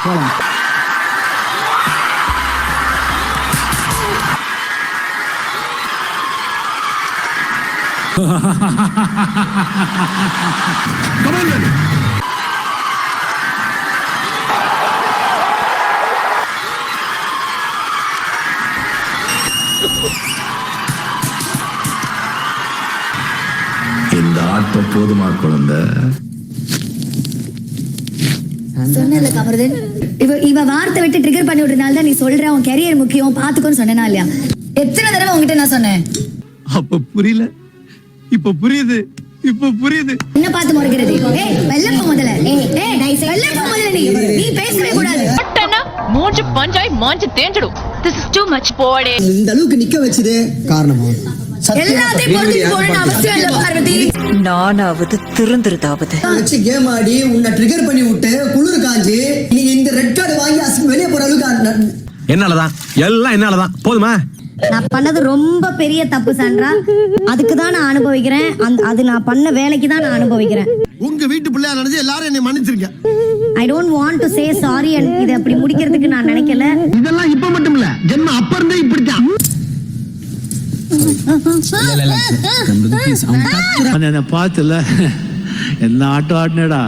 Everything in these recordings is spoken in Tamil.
போலாம். இந்த ஆட்டம் போதுமா குழந்தை? சொன்னல கமருதன், இவ வார்த்தை விட்டு ட்ரிகர் பண்ணி விடுறதுனால தான் நீ சொல்ற உன் கரியர் முக்கியம் பாத்துக்கோன்னு சொன்னா இல்லையா? எத்தனை தடவை உங்ககிட்ட நான் சொன்னேன்? அப்ப புரியல, இப்ப புரியுது, இப்ப புரியுது. என்ன பார்த்து முறைக்கிறது? ஏய் வெள்ளப்ப முதல்ல, வெள்ளப்ப முதல்ல நீ பேசவே கூடாது. மூஞ்சு பஞ்சாய் மாஞ்சு தேஞ்சிடும். This is too much போடே. இந்த அளவுக்கு நிக்க வச்சது காரணமா? எல்லாத்தையும் பொறுத்து போறேன்னு அவசியம் இல்ல பார்வதி. நானாவது திருந்துறதாவது வச்சு கேம் ஆடி உன்னை ட்ரிகர் பண்ணி விட்டு குளிர் காஞ்சி நீங்க இந்த ரெட் கார்டு வாங்கி அசிங்க வெளியே போற அளவுக்கு என்னாலதான், எல்லாம் என்னாலதான். போதுமா? நான் பண்ணது ரொம்ப பெரிய தப்பு சான்றா. அதுக்கு தான் நான் அனுபவிக்கிறேன். அது நான் பண்ண வேலைக்கு தான் நான் அனுபவிக்கிறேன். உங்க வீட்டு பிள்ளையா நினைச்சு எல்லாரும் என்னை மன்னிச்சிருக்க. I don't want to say sorry. இதை அப்படி முடிக்கிறதுக்கு நான் நினைக்கல. இதெல்லாம் இப்ப மட்டும் இல்ல, ஜென்ம அப்ப இருந்தே இப்படித்தான். என்ன பார்த்துல என்ன ஆட்டம் ஆடினடா.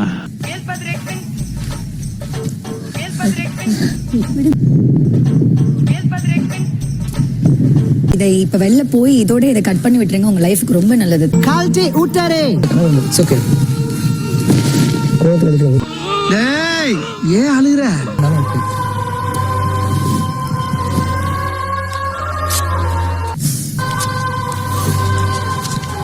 இதை இப்ப வெளில போய் இதோட இதை கட் பண்ணி விட்டுருங்க, உங்க லைஃப்க்கு ரொம்ப நல்லது. கால்ஜி ஊட்டாரே. ஓகே. டேய் ஏன் அழுகுற?